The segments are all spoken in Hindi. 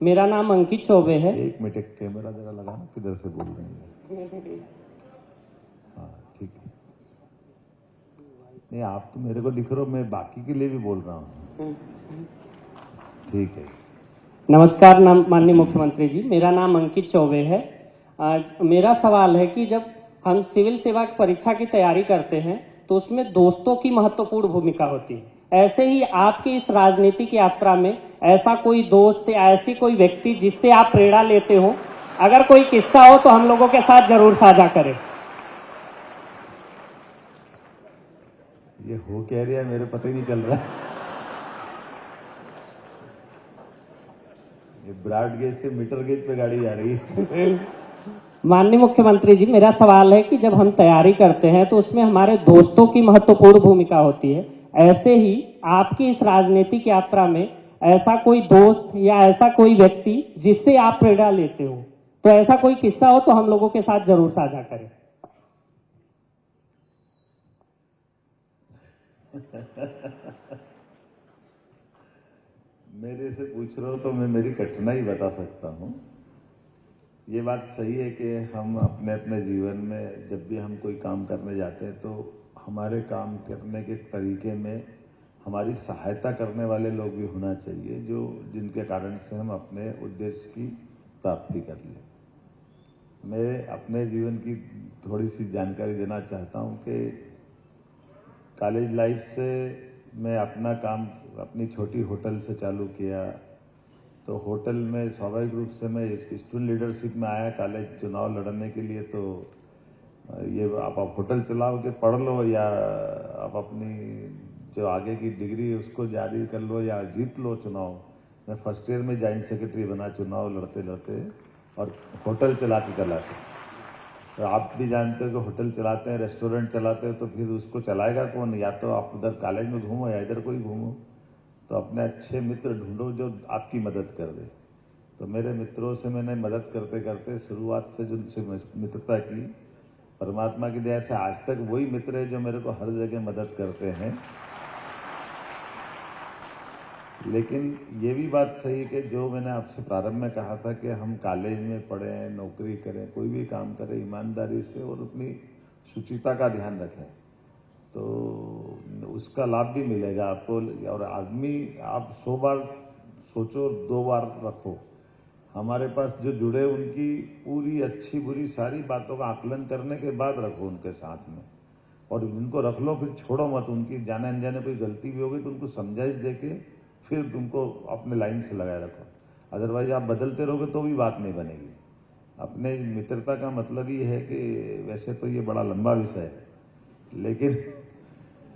मेरा नाम अंकित चौबे है। एक मिनट, एक कैमरा जरा लगाना, किधर से बोल रहे हैं? हाँ ठीक है। नहीं, आप तो मेरे को दिख रहे हो, मैं बाकी के लिए भी बोल रहा हूँ। ठीक है। नमस्कार माननीय मुख्यमंत्री जी, मेरा नाम अंकित चौबे है। मेरा सवाल है कि जब हम सिविल सेवा की परीक्षा की तैयारी करते हैं तो उसमें दोस्तों की महत्वपूर्ण भूमिका होती है। ऐसे ही आपकी इस राजनीतिक यात्रा में ऐसा कोई दोस्त या ऐसी कोई व्यक्ति जिससे आप प्रेरणा लेते हो, अगर कोई किस्सा हो तो हम लोगों के साथ जरूर साझा करें। ये हो क्या रहा है, मेरे पता ही नहीं चल रहा। ये ब्रॉड गेज से मीटर गेज पे गाड़ी जा रही है। माननीय मुख्यमंत्री जी, मेरा सवाल है कि जब हम तैयारी करते हैं तो उसमें हमारे दोस्तों की महत्वपूर्ण भूमिका होती है। ऐसे ही आपकी इस राजनीतिक यात्रा में ऐसा कोई दोस्त या ऐसा कोई व्यक्ति जिससे आप प्रेरणा लेते हो, तो ऐसा कोई किस्सा हो तो हम लोगों के साथ जरूर साझा करें। मेरे से पूछ रहे हो तो मैं मेरी कठिनाई बता सकता हूँ। ये बात सही है कि हम अपने अपने जीवन में जब भी हम कोई काम करने जाते हैं तो हमारे काम करने के तरीके में हमारी सहायता करने वाले लोग भी होना चाहिए, जो जिनके कारण से हम अपने उद्देश्य की प्राप्ति कर लें। मैं अपने जीवन की थोड़ी सी जानकारी देना चाहता हूँ कि कॉलेज लाइफ से मैं अपना काम अपनी छोटी होटल से चालू किया। तो होटल में स्वाभाविक रूप से मैं स्टूडेंट लीडरशिप में आया कॉलेज चुनाव लड़ने के लिए। तो ये आप होटल चलाओगे, पढ़ लो, या आप अपनी जो आगे की डिग्री उसको जारी कर लो या जीत लो चुनाव। मैं फर्स्ट ईयर में जॉइंट सेक्रेटरी बना चुनाव लड़ते लड़ते, और होटल चलाते चलाते। तो आप भी जानते हो कि होटल चलाते हैं, रेस्टोरेंट चलाते हो, तो फिर उसको चलाएगा कौन? या तो आप उधर कॉलेज में घूमो या इधर कोई घूमो। तो अपने अच्छे मित्र ढूंढो जो आपकी मदद कर दे। तो मेरे मित्रों से मैंने मदद करते करते शुरुआत से जो मित्रता की, परमात्मा की दया से आज तक वही मित्र है जो मेरे को हर जगह मदद करते हैं। लेकिन ये भी बात सही है कि जो मैंने आपसे प्रारंभ में कहा था कि हम कॉलेज में पढ़ें, नौकरी करें, कोई भी काम करें ईमानदारी से और अपनी शुचिता का ध्यान रखें, तो उसका लाभ भी मिलेगा आपको। और आदमी, आप 100 बार सोचो, 2 बार रखो। हमारे पास जो जुड़े उनकी पूरी अच्छी बुरी सारी बातों का आकलन करने के बाद रखो उनके साथ में, और उनको रख लो, फिर छोड़ो मत। उनकी जाने अनजाने कोई गलती भी होगी तो उनको समझाइश देके फिर तुमको अपने लाइन से लगाए रखो। अदरवाइज आप बदलते रहोगे तो भी बात नहीं बनेगी। अपने मित्रता का मतलब ये है कि वैसे तो ये बड़ा लंबा विषय है, लेकिन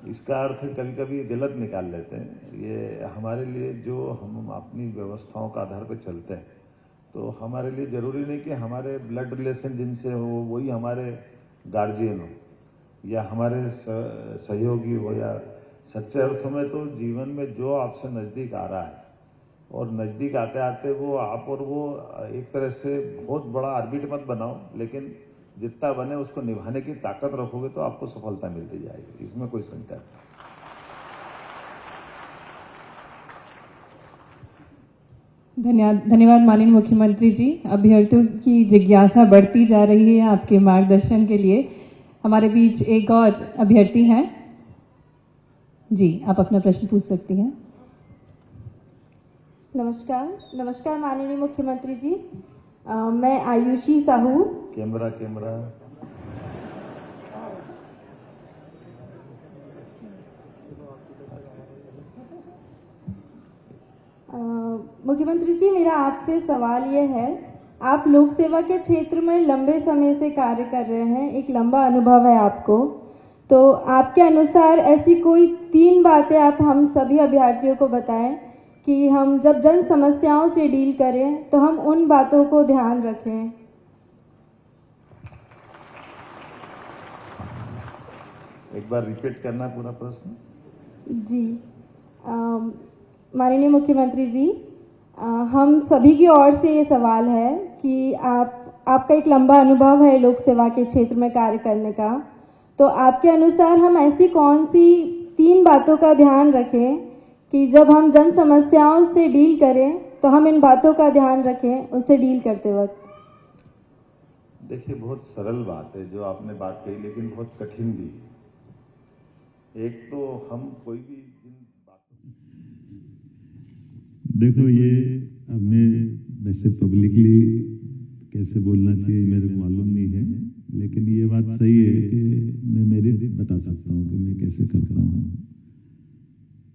इसका अर्थ कभी कभी गलत निकाल लेते हैं। ये हमारे लिए जो हम अपनी व्यवस्थाओं का आधार पर चलते हैं, तो हमारे लिए जरूरी नहीं कि हमारे ब्लड रिलेशन जिनसे हो वही हमारे गार्जियन हो या हमारे सहयोगी हो, या सच्चे अर्थों में तो जीवन में जो आपसे नज़दीक आ रहा है, और नज़दीक आते आते वो आप और वो एक तरह से बहुत बड़ा आर्बिट मत बनाओ, लेकिन जितना बने उसको निभाने की ताकत रखोगे तो आपको सफलता मिलती जाएगी, इसमें कोई शंका नहीं। धन्यवाद माननीय मुख्यमंत्री जी। अभ्यर्थियों की जिज्ञासा बढ़ती जा रही है आपके मार्गदर्शन के लिए। हमारे बीच एक और अभ्यर्थी हैं जी, आप अपना प्रश्न पूछ सकती हैं। नमस्कार माननीय मुख्यमंत्री जी। मैं आयुषी साहू। कैमरा मुख्यमंत्री जी, मेरा आपसे सवाल ये है, आप लोक सेवा के क्षेत्र में लंबे समय से कार्य कर रहे हैं, एक लंबा अनुभव है आपको, तो आपके अनुसार ऐसी कोई 3 बातें आप हम सभी अभ्यर्थियों को बताएं कि हम जब जन समस्याओं से डील करें तो हम उन बातों को ध्यान रखें। एक बार रिपीट करना पूरा प्रश्न। जी, माननीय मुख्यमंत्री जी, हम सभी की ओर से ये सवाल है कि आपका एक लंबा अनुभव है लोक सेवा के क्षेत्र में कार्य करने का, तो आपके अनुसार हम ऐसी कौन सी 3 बातों का ध्यान रखें कि जब हम जन समस्याओं से डील करें तो हम इन बातों का ध्यान रखें उनसे डील करते वक्त? देखिए, बहुत सरल बात है जो आपने बात कही, लेकिन बहुत कठिन भी है। एक तो हम कोई भी जिन बातों, देखो ये अब मैं वैसे पब्लिकली कैसे बोलना चाहिए मेरे को मालूम नहीं है, लेकिन ये बात सही है कि मैं मेरी बता सकता हूँ कि मैं कैसे करता हूँ।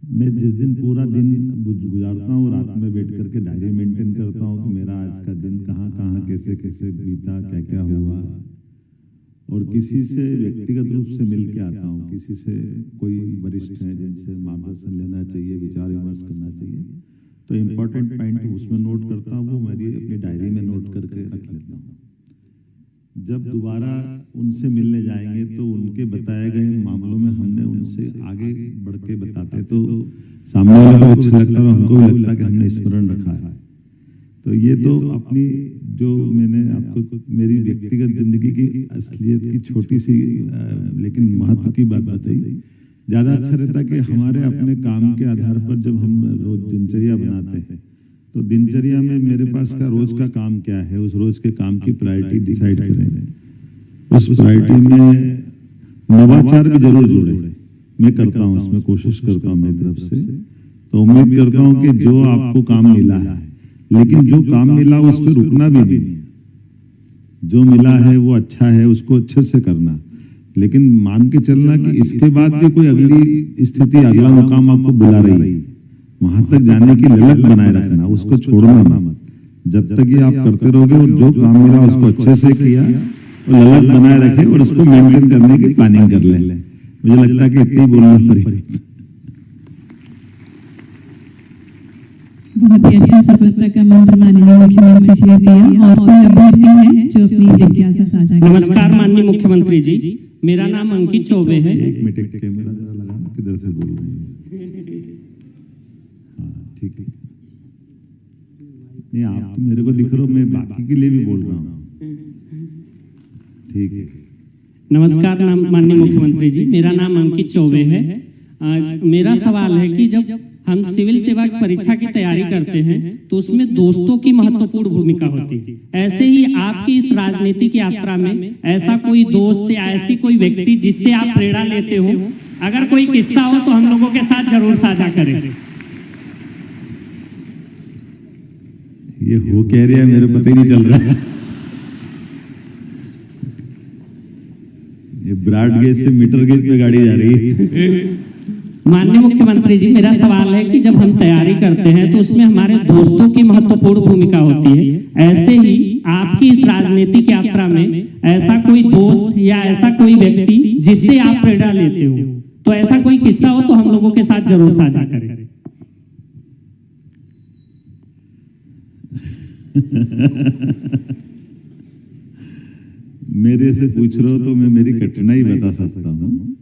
मैं जिस दिन पूरा दिन गुजारता हूँ, रात में बैठ करके डायरी मेंटेन करता हूँ कि मेरा आज का दिन कहाँ कहाँ कैसे कैसे बीता, क्या क्या हुआ, और किसी से व्यक्तिगत रूप से मिल के आता हूँ। किसी से कोई वरिष्ठ है जिनसे मार्गदर्शन लेना चाहिए, विचार विमर्श करना चाहिए, तो इम्पोर्टेंट पॉइंट उसमें नोट करता हूँ, वो मेरी अपनी डायरी में नोट करके रख लेता हूँ। जब दोबारा उनसे मिलने जाएंगे तो उनके बताए गए मामलों में हमने उनसे आगे बढ़ के बताते तो सामने वाले को अच्छा लगता है और हमको भी लगता है कि हमने स्मरण रखा है। तो ये तो अपनी जो मैंने आपको मेरी व्यक्तिगत जिंदगी की असलियत की छोटी सी लेकिन महत्व की बात बताई। ज़्यादा अच्छा रहता कि हमारे अपने काम के आधार पर जब हम रोज दिनचर्या बनाते हैं तो दिनचर्या में मेरे पास का रोज का काम क्या है, उस रोज के काम की प्रायोरिटी डिसाइड करें। उस प्रायोरिटी में नवाचार भी जरूर जोड़े। मैं करता हूँ, इसमें कोशिश करता हूँ मेरी तरफ से। तो उम्मीद करता हूँ कि जो आपको काम मिला है, लेकिन जो काम मिला उस पर रुकना भी नहीं। जो मिला है वो अच्छा है, उसको अच्छे से करना, लेकिन मान के चलना कि इसके बाद भी कोई अगली स्थिति, अगला मुकाम आपको बुला रही है, वहां तक जाने की ललक बनाए रखना, उसको छोड़ना मत। जब तक ये आप करते रहोगे और जो काम मिला उसको अच्छे से किया और ललक बनाए रखे और उसको मेंटेन करने की प्लानिंग कर ले। मुझे लगता है कि इतनी बोलना पड़ेगा। बहुत ही अच्छा सफलता का मंत्र माननीय मुख्यमंत्री जी ने दिया। और कोई अभ्यर्थी है जो अपनी जिज्ञासा साझा करें? नमस्कार माननीय मुख्यमंत्री जी, मेरा नाम अंकित चौबे है। एक मिनट, कैमरा जरा लगाना, किधर से बोल रहे हैं? हाँ, ठीक है। नहीं, आप तो मेरे को दिख रहे हो, मैं बाकी के लिए भी बोल रहा हूँ। ठीक है। नमस्कार माननीय मुख्यमंत्री जी, मेरा नाम अंकित चौबे है। मेरा सवाल है कि जब हम सिविल सेवा की परीक्षा की तैयारी करते हैं तो उसमें दोस्तों की महत्वपूर्ण भूमिका होती है। ऐसे ही आपकी इस राजनीतिक यात्रा में ऐसा कोई दोस्त या ऐसी कोई व्यक्ति जिससे आप प्रेरणा लेते हो, अगर कोई किस्सा हो तो हम लोगों के साथ जरूर साझा करें। ये हो कह रहा है, मेरे पता ही नहीं चल रहा। ये ब्रॉड गेज से मीटर गेज पे गाड़ी जा रही है। माननीय मुख्यमंत्री जी, मेरा सवाल है कि जब हम तैयारी करते हैं तो उसमें हमारे दोस्तों की महत्वपूर्ण भूमिका होती है। ऐसे ही आपकी इस राजनीतिक यात्रा में ऐसा कोई दोस्त या ऐसा कोई व्यक्ति जिससे आप प्रेरणा लेते हो, तो ऐसा कोई किस्सा हो तो हम लोगों के साथ जरूर साझा करें। मेरे से पूछ रहे हो तो मैं मेरी कठिनाई बता सकता हूँ।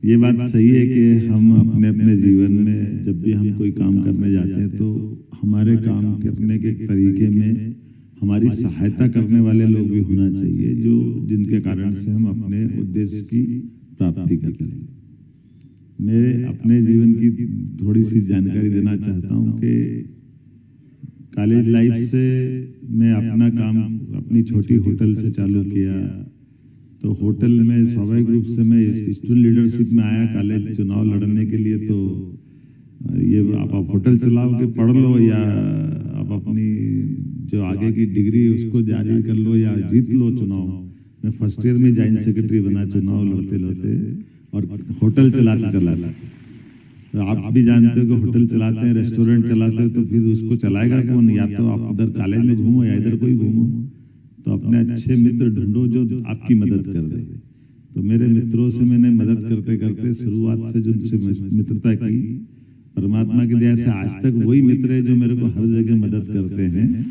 ये बात सही है कि हम अपने अपने जीवन में जब भी हम कोई काम करने जाते हैं तो हमारे काम करने के तरीके में हमारी सहायता करने वाले लोग भी होना चाहिए, जो जिनके कारण से हम अपने उद्देश्य की प्राप्ति कर लें। मैं अपने जीवन की थोड़ी सी जानकारी देना चाहता हूँ कि कॉलेज लाइफ से मैं अपना काम अपनी छोटी होटल से चालू किया। तो होटल में स्वाभाविक रूप से मैं स्टूडेंट लीडरशिप में आया कॉलेज चुनाव लड़ने के लिए। तो ये आप होटल चलाओगे, पढ़ लो, या आप अपनी जो आगे की डिग्री उसको जारी कर लो या जीत लो चुनाव। मैं फर्स्ट ईयर में जॉइंट सेक्रेटरी बना चुनाव लड़ते लड़ते, और होटल चलाते चलाते। तो आप भी जानते हो कि होटल चलाते हैं, रेस्टोरेंट चलाते हैं, तो फिर उसको चलाएगा कौन? या तो आप उधर कॉलेज में घूमो या इधर कोई घूमो। तो अपने अच्छे मित्र ढूंढो जो आपकी मदद कर दे। तो मेरे मित्रों से मैंने मदद करते करते शुरुआत से जिनसे मित्रता की, परमात्मा की दया से आज तक वही मित्र है जो मेरे को हर जगह मदद करते हैं।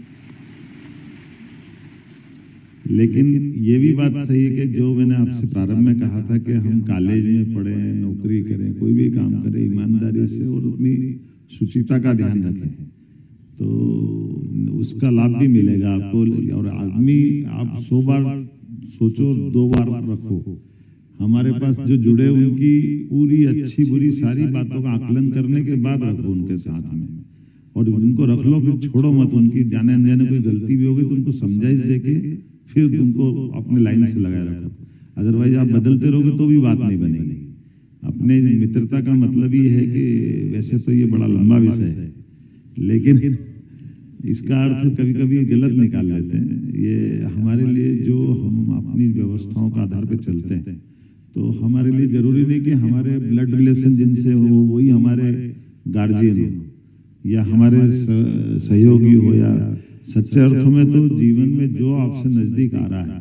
लेकिन ये भी बात सही है कि जो मैंने आपसे प्रारंभ में कहा था कि हम कॉलेज में पढ़े, नौकरी करें, कोई भी काम करें ईमानदारी से और अपनी शुचिता का ध्यान रखें, तो उसका लाभ भी मिलेगा आपको। और आदमी आप 100 बार सोचो, 2 बार रखो। हमारे पास जो जुड़े उनकी पूरी अच्छी बुरी सारी बातों का आकलन करने के बाद रखो उनके साथ में। और उनको रख लो, फिर छोड़ो मत। उनकी जाने अनजाने कोई गलती भी होगी तो उनको समझाइश देके फिर उनको अपने लाइन से लगाए रखो। अदरवाइज आप बदलते रहोगे तो भी बात नहीं बनेगी। अपने मित्रता का मतलब ही है कि वैसे तो ये बड़ा लंबा विषय है, लेकिन इसका अर्थ कभी कभी गलत निकाल लेते हैं। ये हमारे लिए जो हम अपनी व्यवस्थाओं का आधार पर चलते हैं, तो हमारे लिए जरूरी नहीं कि हमारे ब्लड रिलेशन जिनसे हो वही हमारे गार्जियन हो या हमारे सहयोगी हो, या सच्चे अर्थों में तो जीवन में जो आपसे नजदीक आ रहा है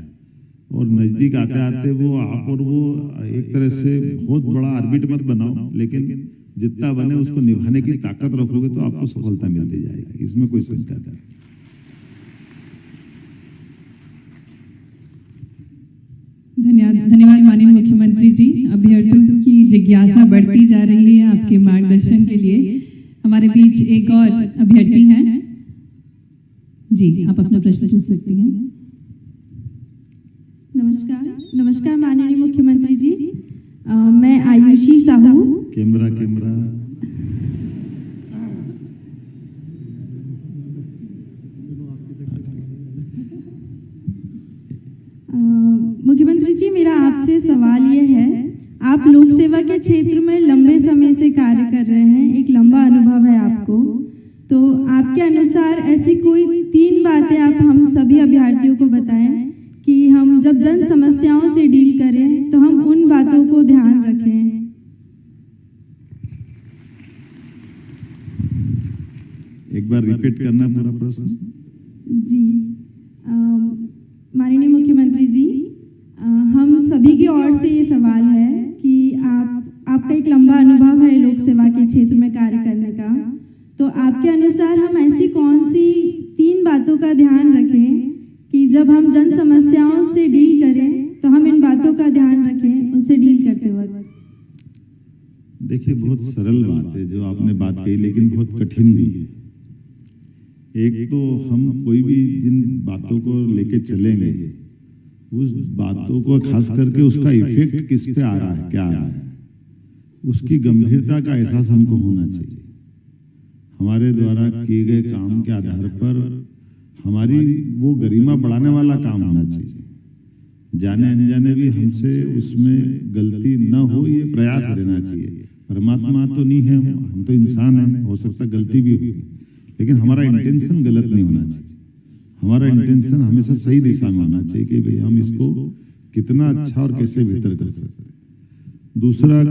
और नजदीक आते आते वो आप और वो एक तरह से बहुत बड़ा आर्बिट मत बनाओ, लेकिन जितना बने उसको निभाने की ताकत रखोगे तो आपको सफलता मिलती जाएगी, इसमें कोई शंका नहीं। धन्यवाद माननीय मुख्यमंत्री जी। अभ्यर्थियों की जिज्ञासा बढ़ती जा रही है आपके मार्गदर्शन के लिए। हमारे बीच एक और अभ्यर्थी हैं। जी, आप अपना प्रश्न पूछ सकती हैं। नमस्कार माननीय मुख्यमंत्री जी। मैं आयुषी साहू। कैमरा मुख्यमंत्री जी, मेरा आपसे सवाल ये है, आप लोक सेवा के क्षेत्र में लंबे समय से कार्य कर रहे हैं, एक लंबा अनुभव है आपको, तो आपके अनुसार ऐसी कोई 3 बातें आप हम सभी अभ्यर्थियों को बताएं कि हम जब जन समस्याओं से डील करें तो हम उन बातों को ध्यान रखें। एक बार रिपीट करना पूरा प्रश्न। जी, माननीय मुख्यमंत्री जी, हम सभी की ओर से ये सवाल है कि आपका एक लंबा अनुभव है लोक सेवा के क्षेत्र में कार्य करने का, तो आपके अनुसार हम ऐसी कौन सी 3 बातों का ध्यान रखें कि जब हम जन समस्याओं से डील करें तो हम इन बातों का ध्यान रखें उनसे डील करते वक्त? देखिए, बहुत सरल बात है जो आपने बात कही, लेकिन बहुत कठिन भी है। एक तो हम कोई भी जिन बातों को लेके चलेंगे, उस बातों को खास करके उसका इफेक्ट किस पे आ रहा है, क्या आ रहा है, उसकी गंभीरता का एहसास हमको होना चाहिए। हमारे द्वारा किए गए काम के आधार पर हमारी वो गरिमा बढ़ाने वाला काम होना चाहिए। जाने अनजाने भी हमसे उसमें गलती न हो, ये प्रयास रहना चाहिए। परमात्मा तो नहीं है, हम तो इंसान हैं, हो सकता गलती भी होगी, लेकिन हमारा इंटेंशन गलत नहीं होना चाहिए। हमारा इंटेंशन हमेशा सही दिशा में होना चाहिए कि भाई हम इसको कितना अच्छा और कैसे बेहतर कर सकते हैं। दूसरा,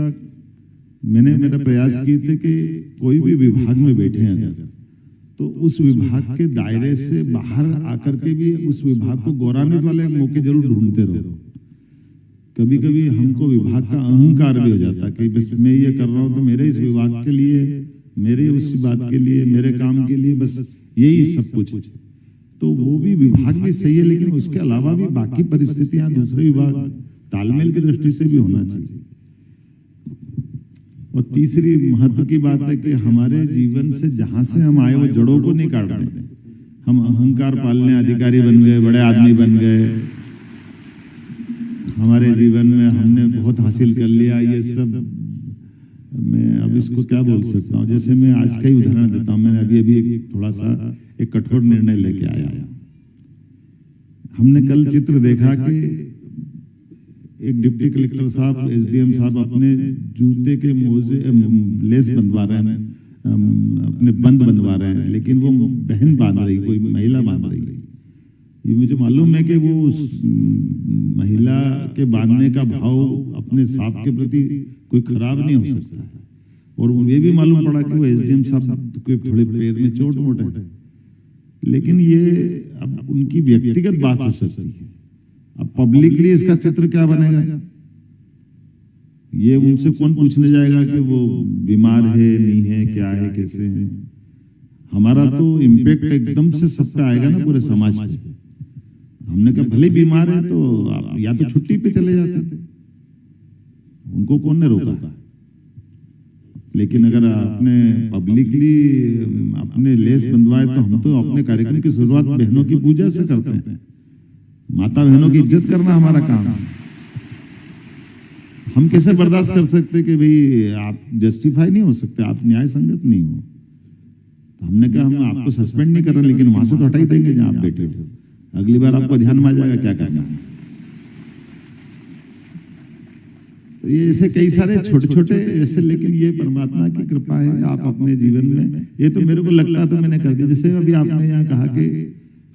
मैंने मेरा प्रयास किए थे कि कोई भी विभाग में बैठे हैं अगर, तो उस विभाग के दायरे से बाहर आकर के भी उस विभाग को गौरवान्वित वाले मौके जरूर ढूंढते रहो। कभी कभी हमको विभाग का अहंकार भी हो जाता है कि बस मैं ये कर रहा हूँ तो मेरे इस विभाग के लिए, मेरे उस बात के लिए, मेरे काम के लिए बस यही सब कुछ है। तो वो भी विभाग भी सही है, लेकिन उसके अलावा भी बाकी परिस्थितियां दूसरे विभाग तालमेल की दृष्टि से भी होना चाहिए। और तीसरी महत्व की बात है कि हमारे जीवन से जहां से हम आए वो जड़ों को नहीं काट रहे। हम अहंकार पालने अधिकारी बन गए, बड़े आदमी बन गए, हमारे जीवन में हमने बहुत हासिल कर लिया, ये सब मैं अब इसको क्या बोल सकता हूँ। जैसे मैं आज का ही उदाहरण देता हूँ, मैंने अभी एक थोड़ा सा एक कठोर निर्णय लेके आया। हमने कल चित्र देखा कि एक डिप्टी कलेक्टर साहब, एसडीएम साहब अपने जूते के मोजे लेस बनवा रहे हैं, अपने बंद बनवा रहे हैं, लेकिन वो बहन बांध रही, कोई महिला बांध रही है। ये मुझे मालूम है कि वो उस महिला के बांधने का भाव अपने साहब के प्रति कोई खराब नहीं हो सकता है। और ये भी मालूम पड़ा कि वो एसडीएम साहब के थोड़े पैर में चोट मोट है, लेकिन ये अब उनकी व्यक्तिगत बात हो सकती है। अब पब्लिकली इसका चित्र क्या बनेगा, ये उनसे कौन पूछने जाएगा कि वो बीमार है, नहीं है, क्या है, कैसे है। हमारा तो इम्पैक्ट एकदम से सब पे आएगा ना, पूरे समाज पे। हमने कहा भले बीमार है तो आप या तो छुट्टी पे चले जाते थे, उनको कौन ने रोका। लेकिन अगर आपने पब्लिकली अपने लेस बंधवाए तो हम तो अपने कार्यक्रम की शुरुआत बहनों की पूजा से करते हैं। माता बहनों की इज्जत करना हमारा काम है। हम कैसे बर्दाश्त कर सकते कि भाई आप जस्टिफाई नहीं हो सकते, आप न्याय संगत नहीं हो। तो हमने कहा हम आपको सस्पेंड नहीं कर रहे, लेकिन वहां से तो हटा ही देंगे जहां आप बैठे हो, अगली बार आपको ध्यान में आ जाएगा क्या करना है। तो ये ऐसे कई सारे छोटे छोटे ऐसे, लेकिन ये परमात्मा की कृपा है। आप अपने जीवन में, ये तो मेरे को लगता तो मैंने कर दिया। जैसे अभी आपने यहाँ कहा कि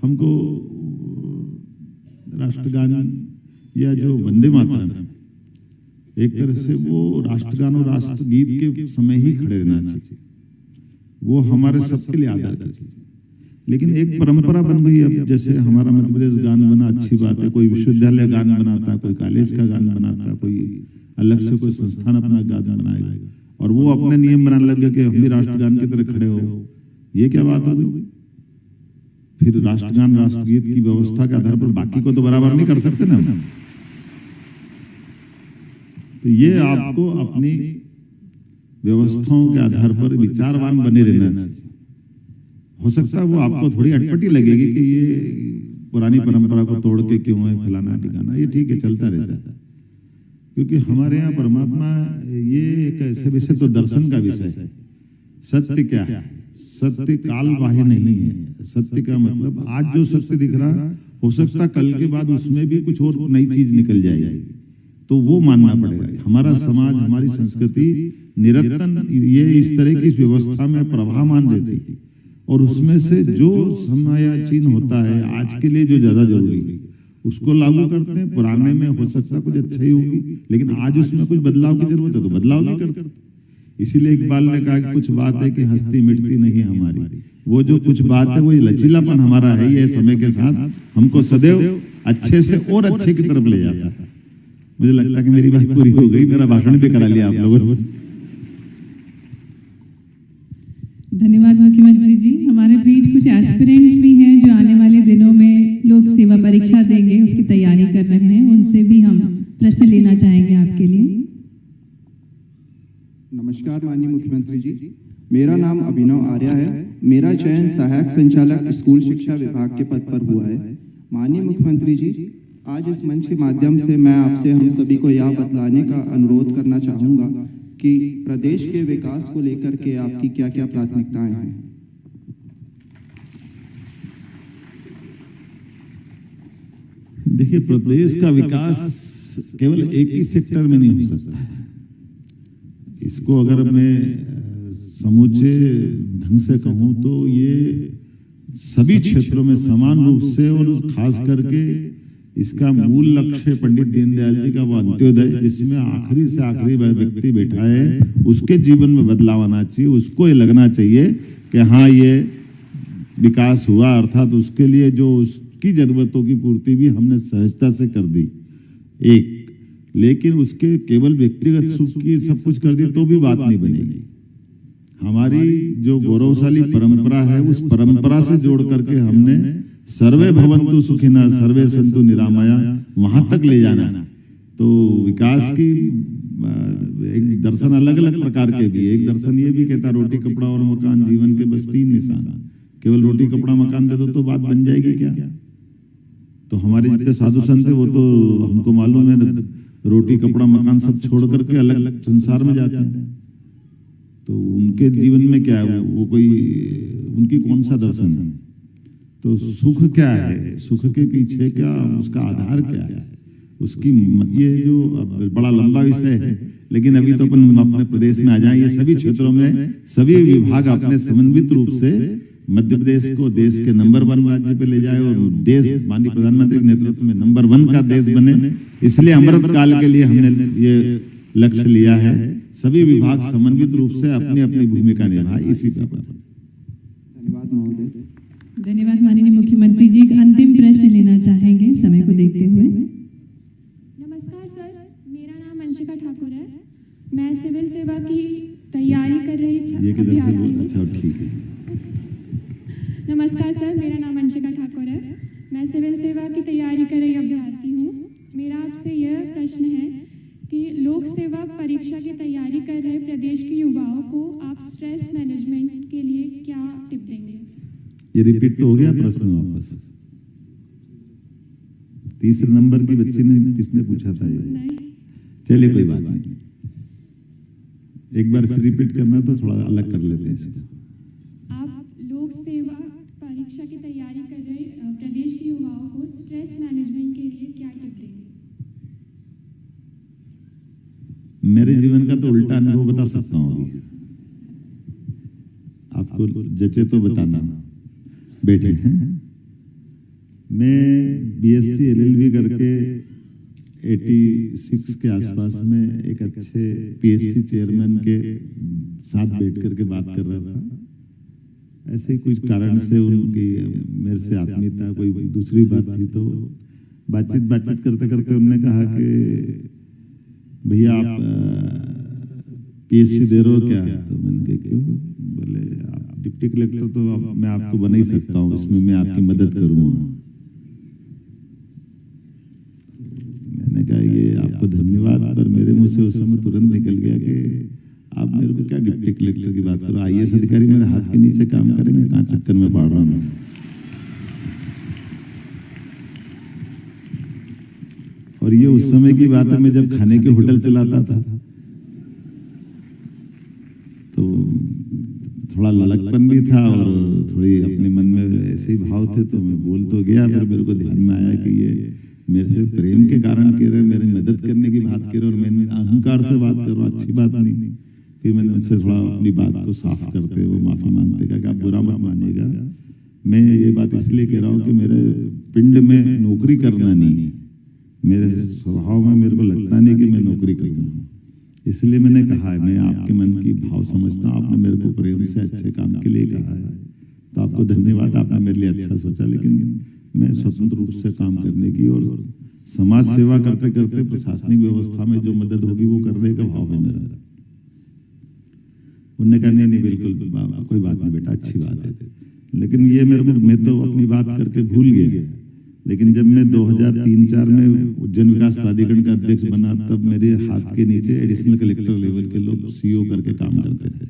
हमको राष्ट्रगान या जो वंदे मातरम, एक तरह से वो राष्ट्रगान और राष्ट्रगीत के समय ही खड़े रहना चाहिए, वो हमारे सबके लिए आदर की चीज। लेकिन एक परंपरा बन गई अब, जैसे हमारा मध्य प्रदेश गान बना, अच्छी बात है, कोई विश्वविद्यालय गान बनाता, कोई कॉलेज का गान बनाता, कोई अलग से कोई संस्थान अपना गान बनाएगा, और वो अपने नियम बनाने लग गए कि हम भी राष्ट्रगान की तरह खड़े हो। ये क्या बात हो गई? फिर राष्ट्रगान राष्ट्रगीत की व्यवस्था के आधार पर बाकी को तो बराबर नहीं कर सकते ना। तो ये आपको अपनी व्यवस्थाओं के आधार पर विचारवान बने रहना चाहिए। हो सकता है वो आपको थोड़ी अटपटी लगेगी कि ये पुरानी परंपरा को तोड़ के क्यों है फलाना ठिकाना, ये ठीक है, चलता रहता है। क्योंकि हमारे यहाँ परमात्मा, ये एक ऐसे विषय तो दर्शन का विषय है। सत्य क्या है? सत्य काल बाह्य नहीं है। सत्य का मतलब आज जो सत्य दिख रहा, हो सकता कल के बाद उसमें भी कुछ और नई चीज निकल जाएगी, तो वो मानना पड़ेगा। हमारा समाज, हमारी संस्कृति निरंतर ये इस तरह की व्यवस्था में प्रभावमान रहती है, और उसमें से जो समयाचीन होता है आज के लिए जो ज्यादा जरूरी है उसको लागू करते हैं। पुराने में हो सकता कुछ अच्छा ही होगी, लेकिन आज उसमें कुछ बदलाव की जरूरत है तो बदलाव नहीं करते। इसीलिए इकबाल ने कहा कि कुछ बात है कि हस्ती मिटती नहीं हमारी। वो जो कुछ बात है वो लचीलापन हमारा है, ये समय के साथ हमको सदैव अच्छे से और अच्छे की तरफ ले जाता है। मुझे लगता है कि मेरी बात पूरी हो गई, मेरा भाषण भी करा लिया आप लोगों ने। धन्यवाद मुख्यमंत्री जी। हमारे बीच कुछ एस्पिरेंट्स भी हैं जो आने वाले दिनों में लोक सेवा परीक्षा देंगे, उसकी तैयारी कर रहे हैं, उनसे भी हम प्रश्न लेना चाहेंगे आपके लिए। नमस्कार माननीय मुख्यमंत्री जी, मेरा नाम अभिनव आर्या है। मेरा चयन सहायक संचालक स्कूल शिक्षा विभाग के पद पर हुआ है। माननीय मुख्यमंत्री जी, आज इस मंच के माध्यम से मैं आपसे हम सभी को यह बतलाने का अनुरोध करना चाहूँगा कि प्रदेश के विकास को लेकर के आपकी क्या क्या प्राथमिकताएं हैं। देखिए, प्रदेश का विकास केवल एक ही सेक्टर में नहीं हो सकता है। इसको अगर मैं समूचे ढंग से कहूं तो ये सभी क्षेत्रों में समान रूप से, और खास करके इसका मूल लक्ष्य पंडित दीनदयाल जी का वो अंत्योदय, जिसमें आखिरी से आखिरी व्यक्ति बैठा है, उसके जीवन में बदलाव आना चाहिए। उसको ये लगना चाहिए कि हाँ ये विकास हुआ, अर्थात उसके लिए जो उसकी जरूरतों की पूर्ति भी हमने सहजता से कर दी एक। लेकिन उसके केवल व्यक्तिगत सुख की सब कुछ कर दी तो भी बात नहीं बनेगी। हमारी जो गौरवशाली परंपरा है, उस परंपरा से जोड़ करके हमने सर्वे भवन्तु सुखिनः सर्वे सन्तु निरामया वहां तक ले जाना। तो विकास की एक दर्शन अलग अलग प्रकार के भी। एक दर्शन ये भी कहता रोटी कपड़ा और मकान जीवन के बस 3 निशान। केवल रोटी कपड़ा मकान दे दो तो बात बन जाएगी क्या? तो हमारे जितने साधु संत है वो तो हमको मालूम है, रोटी कपड़ा मकान सब छोड़ करके अलग अलग संसार में जाते हैं। तो उनके जीवन में क्या है, वो कोई उनकी कौन सा दर्शन है? तो सुख क्या है, सुख के पीछे क्या उसका आधार क्या है, उसकी ये जो बड़ा लंबा विषय है। लेकिन अभी तो अपन अपने प्रदेश में आ जाए। ये सभी क्षेत्रों में सभी विभाग अपने समन्वित रूप से मध्य प्रदेश को देश के नंबर 1 राज्य पे ले जाए, और देश माननीय प्रधानमंत्री के नेतृत्व में नंबर 1 का देश बने। इसलिए अमृत काल के लिए हमने ये लक्ष्य लिया है। सभी विभाग समन्वित रूप से अपनी अपनी भूमिका निभाए इसी पर। धन्यवाद महोदय। धन्यवाद माननीय मुख्यमंत्री जी। एक अंतिम प्रश्न लेना चाहेंगे समय को देखते हुए। नमस्कार सर, मेरा नाम अंशिका ठाकुर है। मैं सिविल सेवा की तैयारी कर रही अभ्यर्थी हूँ। अच्छा, ठीक है। नमस्कार सर, मेरा नाम अंशिका ठाकुर है। मैं सिविल सेवा की तैयारी कर रही अभ्यर्थी हूँ। मेरा आपसे यह प्रश्न है कि लोक सेवा परीक्षा की तैयारी कर रहे प्रदेश के युवाओं को आप स्ट्रेस मैनेजमेंट के लिए क्या टिप देंगे? ये रिपीट तो हो गया प्रश्न वापस। 3 नंबर की बच्ची ने किसने पूछा था ये? चलिए कोई बात नहीं, एक बार फिर रिपीट करना तो थोड़ा अलग कर लेते हैं इसको। आप परीक्षा की तैयारी कर रहे प्रदेश के युवाओं को स्ट्रेस मैनेजमेंट के लिए क्या टिप देंगे? मेरे जीवन का तो उल्टा अनुभव बता सकता हूँ अभी, आपको जचे तो बताना। बेटे हैं, मैं बीएससी एलएलबी करके 86 के आसपास में एक अच्छे पीएससी चेयरमैन के साथ बैठ करके बात कर रहा था। ऐसे ही कुछ कारण से उनकी मेरे से आत्मीयता, कोई दूसरी बात थी, तो बातचीत करते करते उन्होंने कहा कि भैया आप पीएससी दे रहे हो क्या? तो मैंने कहा क्यों? बोले आप डिप्टी कलेक्टर तो मैं आपको बना ही सकता हूँ, इसमें मैं आपकी मदद करूँगा। मैंने कहा ये आपको धन्यवाद, पर मेरे मुंह से उस समय तुरंत निकल गया कि आप मेरे को क्या डिप्टी कलेक्टर की बात करो, आईएएस अधिकारी मेरे हाथ के नीचे काम करेंगे, कहाँ चक्कर में पड़ रहा हूँ। और ये उस समय की बात है, मैं जब खाने के होटल चलाता था तो थोड़ा ललकपन भी था और थोड़ी अपने मन में ऐसे ही भाव थे, तो मैं बोल तो गया, फिर मेरे को ध्यान में आया कि ये मेरे से प्रेम के कारण कह रहे, मेरी मदद करने की बात कह रहे, और मैंने अहंकार से बात कर रहा, अच्छी बात नहीं। फिर मैंने उनसे थोड़ा अपनी बात को साफ करते हुए माफी मांगते कहा कि आप बुरा मत मानिएगा, मैं ये बात इसलिए कह रहा हूँ कि मेरे पिंड में नौकरी करना नहीं है, मेरे स्वभाव में मेरे को लगता नहीं कि मैं नौकरी करूँगा, इसलिए मैंने कहा है मैं आपके मन की भाव समझता हूँ, आपने मेरे को प्रेम से अच्छे काम के लिए कहा है, तो आपको धन्यवाद, आपने मेरे लिए अच्छा सोचा। लेकिन मैं स्वतंत्र रूप से काम करने की और समाज सेवा करते करते प्रशासनिक व्यवस्था में जो मदद होगी वो करने का भाव है मेरा। उन्होंने कहा नहीं बिल्कुल कोई बात नहीं बेटा, अच्छी बात है। लेकिन ये मेरे को, मैं तो अपनी बात करके भूल गया, लेकिन जब मैं 2003-04 में उज्जैन विकास प्राधिकरण का अध्यक्ष बना, तब मेरे हाथ के नीचे एडिशनल कलेक्टर लेवल के लोग सीओ करके काम करते थे।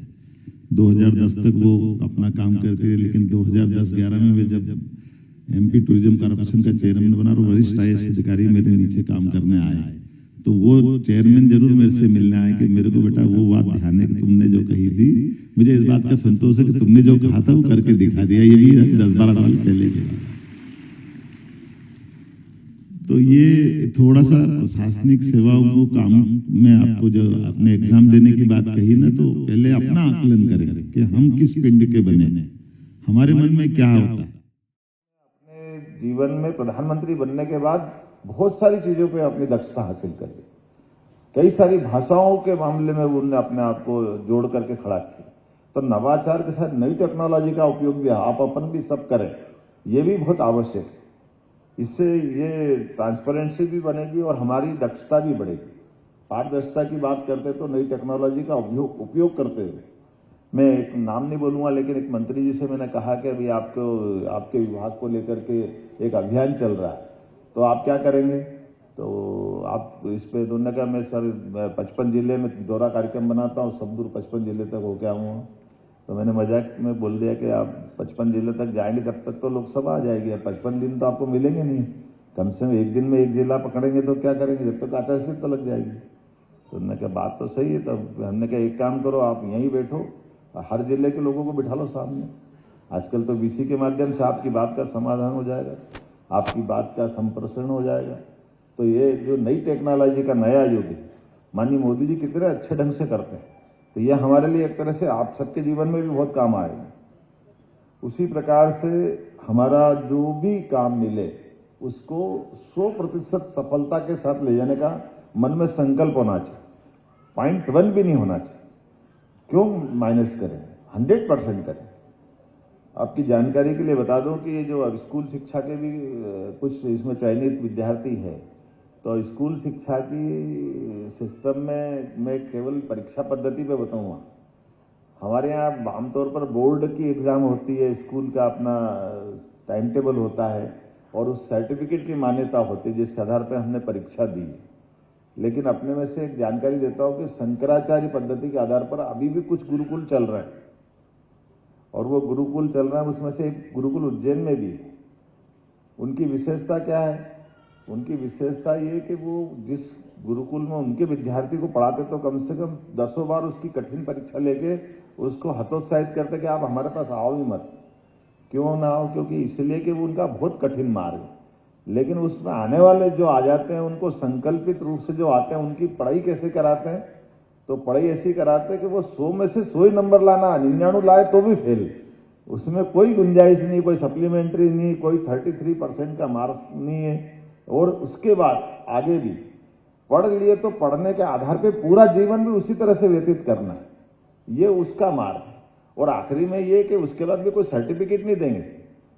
2010 तक वो अपना काम करते थे, लेकिन 2010-11 में मैं जब एमपी टूरिज्म कॉर्पोरेशन का चेयरमैन बना और वरिष्ठ आईएएस अधिकारी मेरे नीचे काम करने आए, तो वो चेयरमैन जरूर मेरे से मिलने आए कि मेरे को बेटा वो बात ध्यान है कि तुमने जो कही थी, मुझे इस बात का संतोष है कि तुमने जो कहा था वो करके दिखा दिया। ये भी 10-12 साल पहले की बात। तो ये थोड़ा सा प्रशासनिक सेवाओं को काम में, आपको जो आपने एग्जाम देने की बात कही ना, तो पहले अपना आकलन करें कि हम किस पिंड के बने, हमारे मन में क्या होता है। जीवन में प्रधानमंत्री बनने के बाद बहुत सारी चीजों पे अपनी दक्षता हासिल कर ली, कई सारी भाषाओं के मामले में उन्होंने अपने आप को जोड़ करके खड़ा किया। तो नवाचार के साथ नई टेक्नोलॉजी का उपयोग भी आप अपन भी सब करें, ये भी बहुत आवश्यक है। इससे ये ट्रांसपेरेंसी भी बनेगी और हमारी दक्षता भी बढ़ेगी। पारदर्शिता की बात करते तो नई टेक्नोलॉजी का उपयोग करते हुए, मैं एक नाम नहीं बोलूंगा, लेकिन एक मंत्री जी से मैंने कहा कि अभी आपके विभाग को लेकर के एक अभियान चल रहा है, तो आप क्या करेंगे? तो आप इस पे दोनों का, मैं सर 55 जिले में दौरा कार्यक्रम बनाता हूँ, सब दूर 55 जिले तक होके आऊँगा। तो मैंने मजाक में बोल दिया कि आप 55 जिले तक जाएंगे तब तक तो लोकसभा आ जाएगी, 55 दिन तो आपको मिलेंगे नहीं, कम से कम एक दिन में एक जिला पकड़ेंगे तो क्या करेंगे, जब तक आचार संहिता लग जाएगी। तो उन्होंने कहा बात तो सही है। तब हमने कहा एक काम करो, आप यहीं बैठो, हर जिले के लोगों को बिठा लो सामने। आजकल तो वीसी के माध्यम से आपकी बात का समाधान हो जाएगा, आपकी बात का संप्रेषण हो जाएगा। तो ये जो नई टेक्नोलॉजी का नया युग है, माननीय मोदी जी कितने अच्छे ढंग से करते हैं, तो ये हमारे लिए एक तरह से आप सबके जीवन में भी बहुत काम आएगा। उसी प्रकार से हमारा जो भी काम मिले उसको 100% सफलता के साथ ले जाने का मन में संकल्प होना चाहिए। 0.1 भी नहीं होना चाहिए। क्यों माइनस करें, 100% करें। आपकी जानकारी के लिए बता दूं कि ये जो स्कूल शिक्षा के भी कुछ इसमें चयनित विद्यार्थी है, तो स्कूल शिक्षा की सिस्टम में मैं केवल परीक्षा पद्धति पे बताऊंगा। हमारे यहाँ आमतौर पर बोर्ड की एग्जाम होती है, स्कूल का अपना टाइम टेबल होता है और उस सर्टिफिकेट की मान्यता होती है जिस आधार पर हमने परीक्षा दी है। लेकिन अपने में से एक जानकारी देता हूं कि शंकराचार्य पद्धति के आधार पर अभी भी कुछ गुरुकुल चल रहे हैं, और वो गुरुकुल चल रहा है, उसमें से एक गुरुकुल उज्जैन में भी है। उनकी विशेषता क्या है? उनकी विशेषता ये कि वो जिस गुरुकुल में उनके विद्यार्थी को पढ़ाते तो कम से कम 10 बार उसकी कठिन परीक्षा लेके उसको हतोत्साहित करते कि आप हमारे पास आओ ही मत, क्यों ना हो? क्योंकि इसलिए कि वो उनका बहुत कठिन मार्ग है, लेकिन उसमें आने वाले जो आ जाते हैं उनको संकल्पित रूप से जो आते हैं उनकी पढ़ाई कैसे कराते हैं? तो पढ़ाई ऐसी कराते हैं कि वो 100 में से 100 ही नंबर लाना, 99 लाए तो भी फेल, उसमें कोई गुंजाइश नहीं, कोई सप्लीमेंट्री नहीं, कोई 33% का मार्क्स नहीं है। और उसके बाद आगे भी पढ़ लिए तो पढ़ने के आधार पे पूरा जीवन भी उसी तरह से व्यतीत करना है, ये उसका मार्ग है। और आखिरी में ये कि उसके बाद भी कोई सर्टिफिकेट नहीं देंगे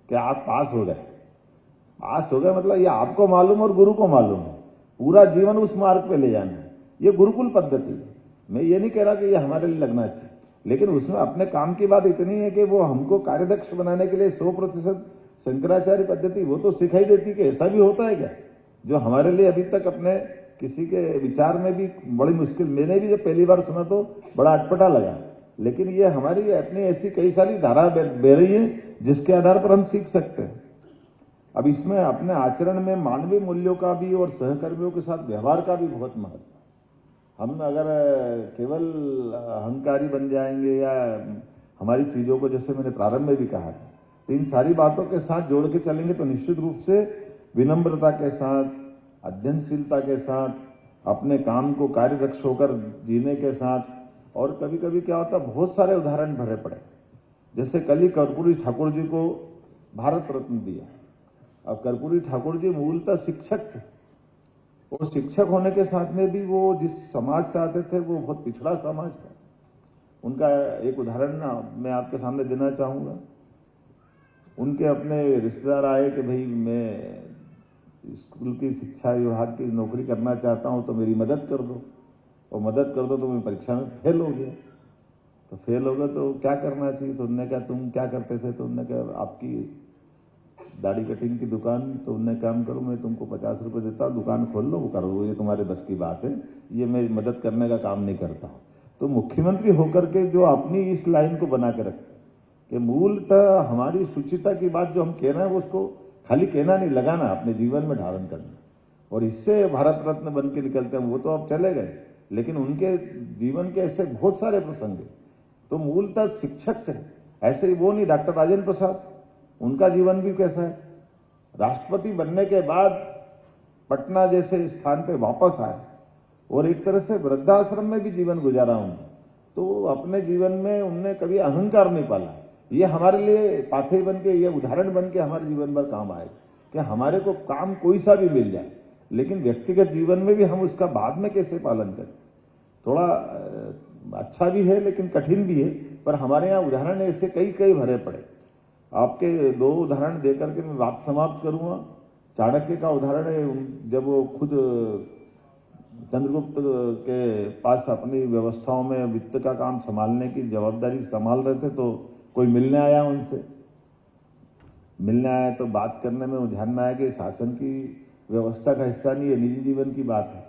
कि आप पास हो गए। पास हो गए मतलब ये आपको मालूम और गुरु को मालूम है, पूरा जीवन उस मार्ग पे ले जाना है। ये गुरुकुल पद्धति है। मैं ये नहीं कह रहा कि ये हमारे लिए लगना चाहिए, लेकिन उसमें अपने काम की बात इतनी है कि वो हमको कार्यदक्ष बनाने के लिए 100% शंकराचार्य पद्धति वो तो सिखाई देती कि ऐसा भी होता है क्या, जो हमारे लिए अभी तक अपने किसी के विचार में भी बड़ी मुश्किल। मैंने भी जब पहली बार सुना तो बड़ा अटपटा लगा, लेकिन ये हमारी अपनी ऐसी कई सारी धारा बह रही है जिसके आधार पर हम सीख सकते हैं। अब इसमें अपने आचरण में मानवीय मूल्यों का भी और सहकर्मियों के साथ व्यवहार का भी बहुत महत्व। हम अगर केवल अहंकारी बन जाएंगे या हमारी चीजों को, जैसे मैंने प्रारंभ में भी कहा, तो इन सारी बातों के साथ जोड़ के चलेंगे तो निश्चित रूप से विनम्रता के साथ, अध्ययनशीलता के साथ, अपने काम को कार्यदक्ष होकर जीने के साथ। और कभी कभी क्या होता, बहुत सारे उदाहरण भरे पड़े, जैसे कल ही कर्पूरी ठाकुर जी को भारत रत्न दिया। अब कर्पूरी ठाकुर जी मूलतः शिक्षक थे, और शिक्षक होने के साथ में भी वो जिस समाज से आते थे वो बहुत पिछड़ा समाज था। उनका एक उदाहरण ना मैं आपके सामने देना चाहूंगा। उनके अपने रिश्तेदार आए कि भाई मैं स्कूल की शिक्षा विभाग की नौकरी करना चाहता हूं, तो मेरी मदद कर दो। और मदद कर दो तो मैं परीक्षा में फेल हो गया। तो फेल हो गया तो क्या करना चाहिए? तो उन्होंने कहा तुम क्या करते थे? तो उन्होंने कहा आपकी दाढ़ी कटिंग की दुकान। तो उन्होंने काम करो, मैं तुमको 50 रुपए देता हूँ, दुकान खोल लो, वो करो, ये तुम्हारे बस की बात है, ये मैं मदद करने का काम नहीं करता हूँ। तो मुख्यमंत्री होकर के जो अपनी इस लाइन को बना के रखते कि मूलतः हमारी शुचिता की बात जो हम कह रहे हैं वो उसको खाली कहना नहीं, लगाना, अपने जीवन में धारण करना, और इससे भारत रत्न बन के निकलते हैं। वो तो अब चले गए, लेकिन उनके जीवन के ऐसे बहुत सारे प्रसंग हैं। तो मूलतः शिक्षक थे, ऐसे ही वो नहीं। डॉक्टर राजेंद्र प्रसाद, उनका जीवन भी कैसा है, राष्ट्रपति बनने के बाद पटना जैसे स्थान पे वापस आए और एक तरह से वृद्धाश्रम में भी जीवन गुजारा उन्होंने। तो अपने जीवन में उनने कभी अहंकार नहीं पाला। ये हमारे लिए पाथे बन के, ये उदाहरण बन के हमारे जीवन भर काम आए कि हमारे को काम कोई सा भी मिल जाए, लेकिन व्यक्तिगत जीवन में भी हम उसका बाद में कैसे पालन करें। थोड़ा अच्छा भी है लेकिन कठिन भी है, पर हमारे यहाँ उदाहरण ऐसे कई कई भरे पड़े। आपके 2 उदाहरण देकर के मैं बात समाप्त करूंगा। चाणक्य का उदाहरण है, जब वो खुद चंद्रगुप्त के पास अपनी व्यवस्थाओं में वित्त का काम संभालने की जवाबदारी संभाल रहे थे, तो कोई मिलने आया, उनसे मिलने आया तो बात करने में ध्यान में आया कि शासन की व्यवस्था का हिस्सा नहीं है, निजी जीवन की बात है।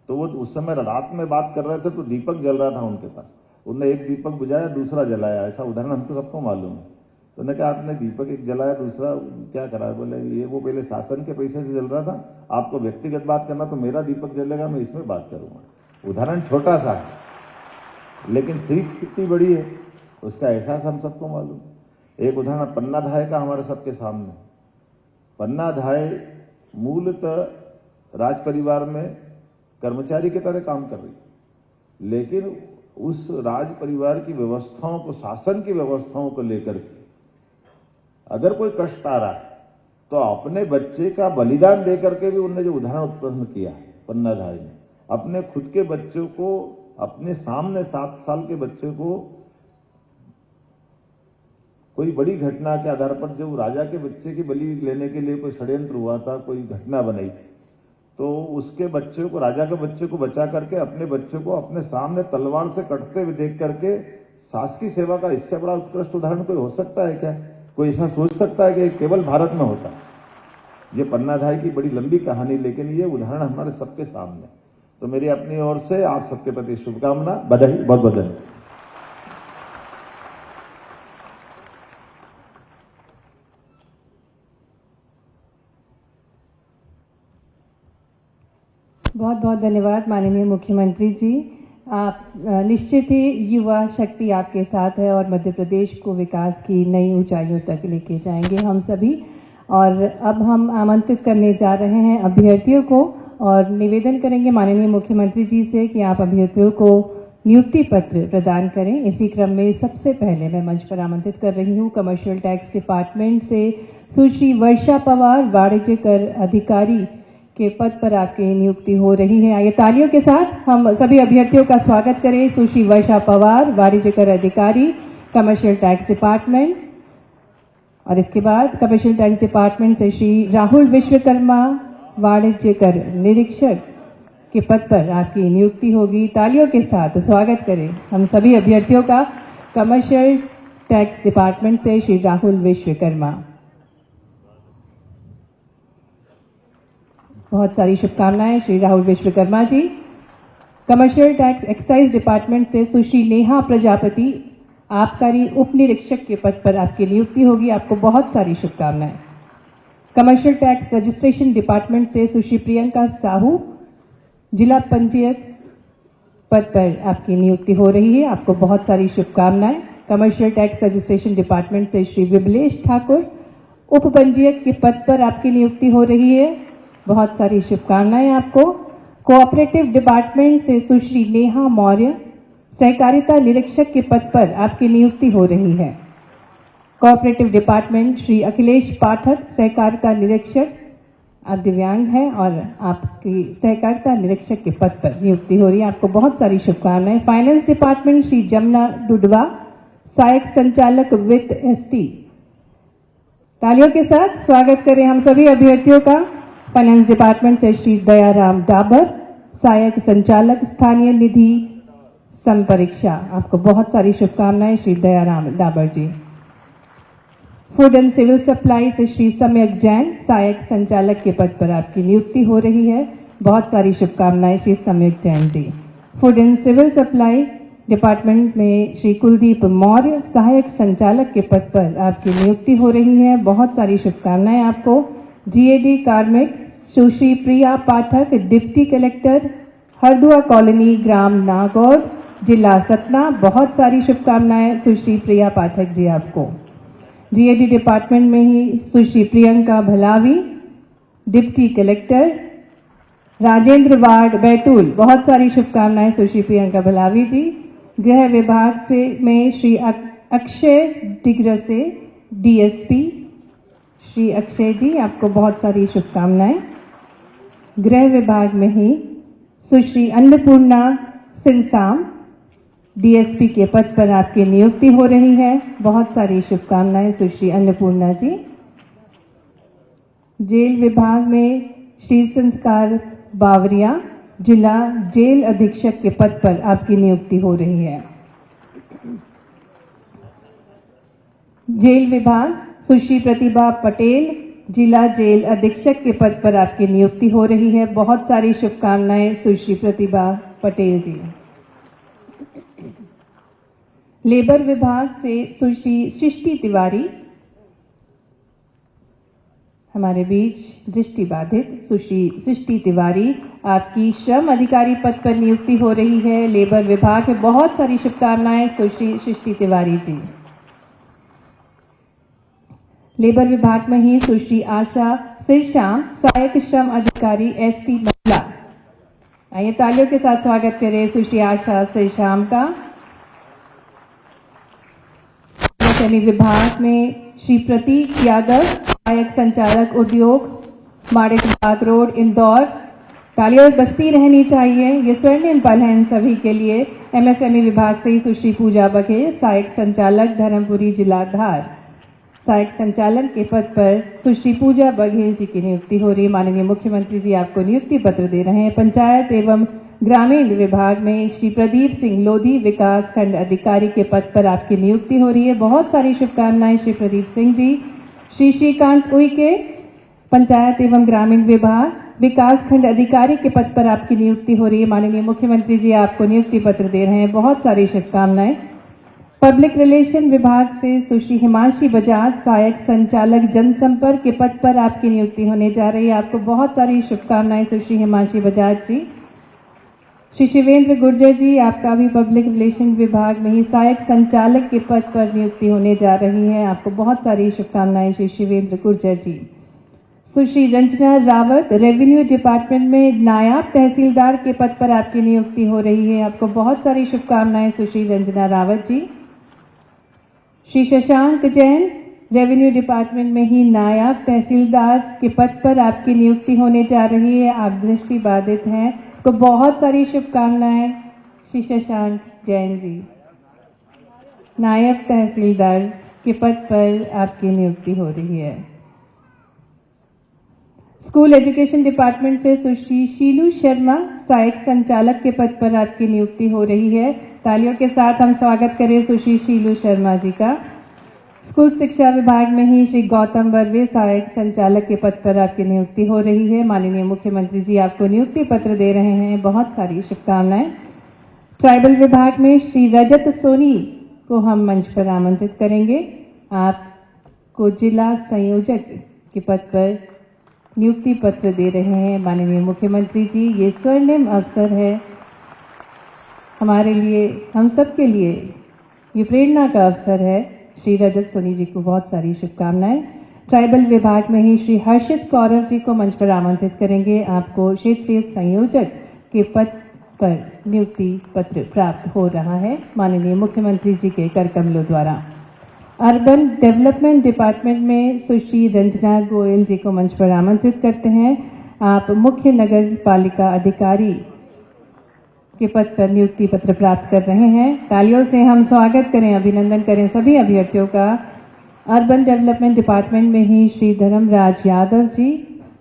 तो वो उस समय रात में बात कर रहे थे तो दीपक जल रहा था उनके पास, उनने एक दीपक बुझाया, दूसरा जलाया। ऐसा उदाहरण हमको सबको मालूम है। तो उन्होंने कहा आपने दीपक एक जलाया, दूसरा क्या करा? बोले ये वो पहले शासन के पैसे से जल रहा था, आपको व्यक्तिगत बात करना तो मेरा दीपक जलेगा, मैं इसमें बात करूंगा। उदाहरण छोटा सा है लेकिन सीख कितनी बड़ी है उसका एहसास हम सबको मालूम। एक उदाहरण पन्ना धाय का हमारे सबके सामने। पन्ना धाय मूलतः राज परिवार में कर्मचारी की तरह काम कर रही, लेकिन उस राज परिवार की व्यवस्थाओं को, शासन की व्यवस्थाओं को लेकर के अगर कोई कष्ट आ रहा है तो अपने बच्चे का बलिदान देकर के भी उन्होंने जो उदाहरण उत्पन्न किया पन्ना धाय ने, अपने खुद के बच्चों को, अपने सामने 7 साल के बच्चे को कोई बड़ी घटना के आधार पर, जो राजा के बच्चे की बलि लेने के लिए कोई षड्यंत्र हुआ था, कोई घटना बनाई, तो उसके बच्चे को, राजा के बच्चे को बचा करके अपने बच्चे को अपने सामने तलवार से कटते हुए देख करके शासकीय सेवा का इससे बड़ा उत्कृष्ट उदाहरण कोई हो सकता है क्या? कोई ऐसा सोच सकता है कि केवल भारत में होता? ये पन्ना धाय की बड़ी लंबी कहानी, लेकिन ये उदाहरण हमारे सबके सामने। तो मेरी अपनी ओर से आप सबके प्रति शुभकामना, बधाई, बहुत बहुत धन्यवाद। बहुत बहुत धन्यवाद माननीय मुख्यमंत्री जी। आप निश्चित ही युवा शक्ति आपके साथ है और मध्य प्रदेश को विकास की नई ऊंचाइयों तक लेके जाएंगे हम सभी। और अब हम आमंत्रित करने जा रहे हैं अभ्यर्थियों को और निवेदन करेंगे माननीय मुख्यमंत्री जी से कि आप अभ्यर्थियों को नियुक्ति पत्र प्रदान करें। इसी क्रम में सबसे पहले मैं मंच पर आमंत्रित कर रही हूं कमर्शियल टैक्स डिपार्टमेंट से सुश्री वर्षा पवार, वाणिज्य कर अधिकारी के पद पर आपकी नियुक्ति हो रही है। आइए तालियों के साथ हम सभी अभ्यर्थियों का स्वागत करें। सुश्री वर्षा पवार, वाणिज्य कर अधिकारी, कमर्शियल टैक्स डिपार्टमेंट। और इसके बाद कमर्शियल टैक्स डिपार्टमेंट से श्री राहुल विश्वकर्मा, वाणिज्य कर निरीक्षक के पद पर आपकी नियुक्ति होगी। तालियों के साथ स्वागत करें हम सभी अभ्यर्थियों का कमर्शियल टैक्स डिपार्टमेंट से श्री राहुल विश्वकर्मा। बहुत सारी शुभकामनाएं Shri Rahul Vishwakarma ji. Commercial tax excise department से सुश्री नेहा प्रजापति, आबकारी उप निरीक्षक के पद पर आपकी नियुक्ति होगी। आपको बहुत सारी शुभकामनाएं। कमर्शियल टैक्स रजिस्ट्रेशन डिपार्टमेंट से सुश्री प्रियंका साहू, जिला पंजीयक पद पर आपकी नियुक्ति हो रही है। आपको बहुत सारी शुभकामनाएं। कमर्शियल टैक्स रजिस्ट्रेशन डिपार्टमेंट से श्री विमलेश ठाकुर, उप पंजीयक के पद पर आपकी नियुक्ति हो रही है। बहुत सारी शुभकामनाएं आपको। कोऑपरेटिव डिपार्टमेंट से सुश्री नेहा मौर्य, सहकारिता निरीक्षक के पद पर आपकी नियुक्ति हो रही है। कोऑपरेटिव डिपार्टमेंट श्री अखिलेश पाठक, सहकारिता निरीक्षक। आप दिव्यांग हैं और आपकी सहकारिता निरीक्षक के पद पर नियुक्ति हो रही है। आपको बहुत सारी शुभकामनाएं। फाइनेंस डिपार्टमेंट श्री जमुना डुडवा, सहायक संचालक वित्त एसटी। तालियों के साथ स्वागत करें हम सभी अभ्यर्थियों का। फाइनेंस डिपार्टमेंट से श्री दयाराम डाबर, सहायक संचालक स्थानीय निधि संपरीक्षा। आपको बहुत सारी शुभकामनाएं श्री दयाराम डाबर जी। फूड एंड सिविल सप्लाई से श्री सम्यक जैन, सहायक संचालक के पद पर आपकी नियुक्ति हो रही है। बहुत सारी शुभकामनाएं Shri Samyak Jain ji. Food and civil supply department में श्री कुलदीप मौर्य, सहायक संचालक के पद पर आपकी नियुक्ति हो रही है। बहुत सारी शुभकामनाएं आपको। जीएडी कार्मिक सुश्री Priya Pathak, deputy collector, Hardua colony, ग्राम नागौर, जिला सतना। बहुत सारी शुभकामनाएं सुश्री प्रिया पाठक जी आपको। जीएडी डिपार्टमेंट में ही Sushri Priyanka Bhalavi, deputy collector, Rajendra ward, Betul. बहुत सारी शुभकामनाएं सुश्री प्रियंका भलावी जी। गृह विभाग से में श्री अक्षय डिग्रसे, डीएसपी। श्री अक्षय जी आपको बहुत सारी शुभकामनाएं। गृह विभाग में ही सुश्री अन्नपूर्णा सिरसाम, डीएसपी के पद पर आपकी नियुक्ति हो रही है। बहुत सारी शुभकामनाएं सुश्री अन्नपूर्णा जी। जेल विभाग में श्री संस्कार बावरिया, जिला जेल अधीक्षक के पद पर आपकी नियुक्ति हो रही है। जेल विभाग सुश्री प्रतिभा पटेल, जिला जेल अधीक्षक के पद पर आपकी नियुक्ति हो रही है। बहुत सारी शुभकामनाएं सुश्री प्रतिभा पटेल जी। लेबर विभाग से सुश्री सृष्टि तिवारी, हमारे बीच दृष्टि बाधित सुश्री सृष्टि तिवारी, आपकी श्रम अधिकारी पद पर नियुक्ति हो रही है। लेबर विभाग में बहुत सारी शुभकामनाएं सुश्री सृष्टि तिवारी जी। लेबर विभाग में ही सुश्री आशा सिरशाम, सहायक श्रम अधिकारी एसटी महिला। आइए तालियों के साथ स्वागत करें सुश्री आशा सिरशाम का। एमएसएमई विभाग में श्री प्रतीक यादव, सहायक संचालक उद्योग, माणिक बाग रोड, इंदौर। तालियां बजती रहनी चाहिए, ये स्वर्णिम पल है इन सभी के लिए। एमएसएमई विभाग से ही सुश्री पूजा बघेल, सहायक संचालक धर्मपुरी, जिला धार। सहायक संचालक के पद पर सुश्री पूजा बघेल जी की नियुक्ति हो रही है। माननीय मुख्यमंत्री जी आपको नियुक्ति पत्र दे रहे हैं। पंचायत एवं ग्रामीण विभाग में श्री प्रदीप सिंह लोधी, विकास खंड अधिकारी के पद पर आपकी नियुक्ति हो रही है। बहुत सारी शुभकामनाएं श्री प्रदीप सिंह जी। श्री श्रीकांत उइके, पंचायत एवं ग्रामीण विभाग, विकास खंड अधिकारी के पद पर आपकी नियुक्ति हो रही है। माननीय मुख्यमंत्री जी आपको नियुक्ति पत्र दे रहे हैं। बहुत सारी शुभकामनाएं। पब्लिक रिलेशन विभाग से सुश्री हिमांशी बजाज, सहायक संचालक जनसंपर्क के पद पर आपकी नियुक्ति होने जा रही है। आपको बहुत सारी शुभकामनाएं सुश्री हिमांशी बजाज जी। श्री शिवेंद्र गुर्जर जी, आपका भी पब्लिक रिलेशन विभाग में ही सहायक संचालक के पद पर नियुक्ति होने जा रही है। आपको बहुत सारी शुभकामनाएं श्री शिवेंद्र गुर्जर जी। सुश्री रंजना रावत, रेवेन्यू डिपार्टमेंट में नायब तहसीलदार के पद पर आपकी नियुक्ति हो रही है। आपको बहुत सारी शुभकामनाएं सुश्री रंजना रावत जी। श्री शशांक जैन, रेवेन्यू डिपार्टमेंट में ही नायब तहसीलदार के पद पर आपकी नियुक्ति होने जा रही है। आप दृष्टि बाधित हैं, तो बहुत सारी शुभकामनाएं श्री शशांक जैन जी। नायब तहसीलदार के पद पर आपकी नियुक्ति हो रही है। स्कूल एजुकेशन डिपार्टमेंट से सुश्री शीलू शर्मा, सहायक संचालक के पद पर आपकी नियुक्ति हो रही है। तालियों के साथ हम स्वागत करें सुश्री शीलू शर्मा जी का। स्कूल शिक्षा विभाग में ही श्री गौतम बर्वे, सहायक संचालक के पद पर आपकी नियुक्ति हो रही है। माननीय मुख्यमंत्री जी आपको नियुक्ति पत्र दे रहे हैं, बहुत सारी शुभकामनाएं। ट्राइबल विभाग में श्री रजत सोनी को हम मंच पर आमंत्रित करेंगे। आपको जिला संयोजक के पद पर नियुक्ति पत्र दे रहे हैं माननीय मुख्यमंत्री जी। ये स्वर्णिम अवसर है हमारे लिए, हम सबके लिए ये प्रेरणा का अवसर है। श्री रजत सोनी जी को बहुत सारी शुभकामनाएं। ट्राइबल विभाग में ही श्री हर्षित कौरव जी को मंच पर आमंत्रित करेंगे। आपको क्षेत्रीय संयोजक के पद पर नियुक्ति पत्र प्राप्त हो रहा है माननीय मुख्यमंत्री जी के कर कमलों द्वारा। अर्बन डेवलपमेंट डिपार्टमेंट में सुश्री रंजना गोयल जी को मंच पर आमंत्रित करते हैं। आप मुख्य नगर पालिका अधिकारी के पद पर नियुक्ति पत्र प्राप्त कर रहे हैं। तालियों से हम स्वागत करें, अभिनंदन करें सभी अभ्यर्थियों का। अर्बन डेवलपमेंट डिपार्टमेंट में ही श्री धर्मराज यादव जी,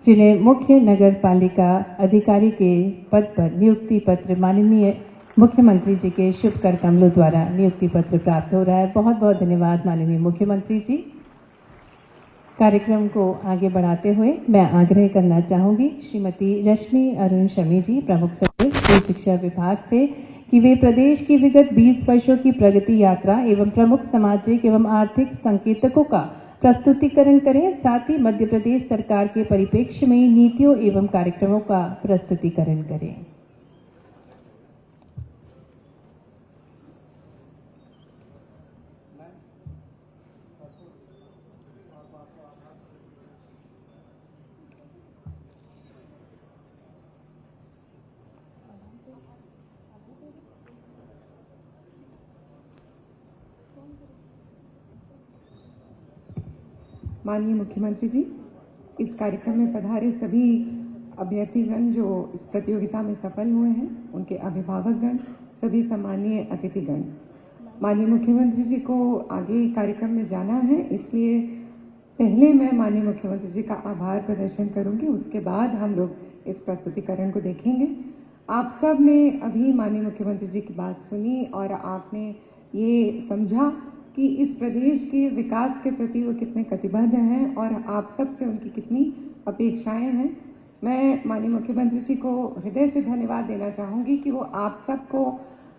जिन्हें मुख्य नगर पालिका अधिकारी के पद पर नियुक्ति पत्र माननीय मुख्यमंत्री जी के शुभ कर कमलों द्वारा नियुक्ति पत्र प्राप्त हो रहा है। बहुत बहुत धन्यवाद माननीय मुख्यमंत्री जी। कार्यक्रम को आगे बढ़ाते हुए मैं आग्रह करना चाहूंगी श्रीमती रश्मि अरुण शमी जी, प्रमुख सचिव स्कूल शिक्षा विभाग से, कि वे प्रदेश की विगत 20 वर्षों की प्रगति यात्रा एवं प्रमुख सामाजिक एवं आर्थिक संकेतकों का प्रस्तुतिकरण करें। साथ ही मध्य प्रदेश सरकार के परिप्रेक्ष्य में नीतियों एवं कार्यक्रमों का प्रस्तुतिकरण करें। माननीय मुख्यमंत्री जी, इस कार्यक्रम में पधारे सभी अभ्यर्थीगण जो इस प्रतियोगिता में सफल हुए हैं, उनके अभिभावकगण, सभी सम्मानीय अतिथिगण, माननीय मुख्यमंत्री जी को आगे कार्यक्रम में जाना है, इसलिए पहले मैं माननीय मुख्यमंत्री जी का आभार प्रदर्शन करूंगी, उसके बाद हम लोग इस प्रस्तुतिकरण को देखेंगे। आप सब ने अभी माननीय मुख्यमंत्री जी की बात सुनी और आपने ये समझा कि इस प्रदेश के विकास के प्रति वो कितने कटिबद्ध हैं और आप सब से उनकी कितनी अपेक्षाएं हैं। मैं माननीय मुख्यमंत्री जी को हृदय से धन्यवाद देना चाहूँगी कि वो आप सबको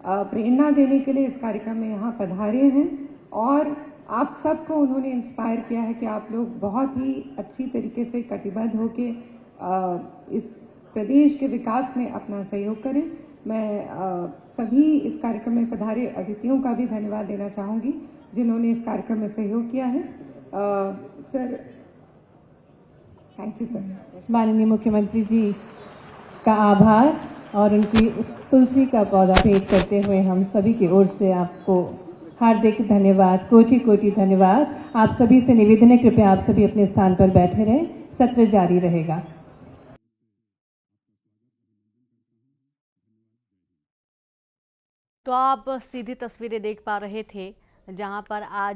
प्रेरणा देने के लिए इस कार्यक्रम में यहाँ पधारे हैं और आप सबको उन्होंने इंस्पायर किया है कि आप लोग बहुत ही अच्छी तरीके से कटिबद्ध होके इस प्रदेश के विकास में अपना सहयोग करें। मैं सभी इस कार्यक्रम में पधारे अतिथियों का भी धन्यवाद देना चाहूँगी जिन्होंने इस कार्यक्रम में सहयोग किया है। Sir, thank you sir. माननीय मुख्यमंत्री जी का आभार और उनकी तुलसी का पौधा भेंट करते हुए हम सभी की ओर से आपको हार्दिक धन्यवाद, कोटि कोटि धन्यवाद। आप सभी से निवेदन है, कृपया आप सभी अपने स्थान पर बैठे रहें, सत्र जारी रहेगा। तो आप सीधी तस्वीरें देख पा रहे थे जहां पर आज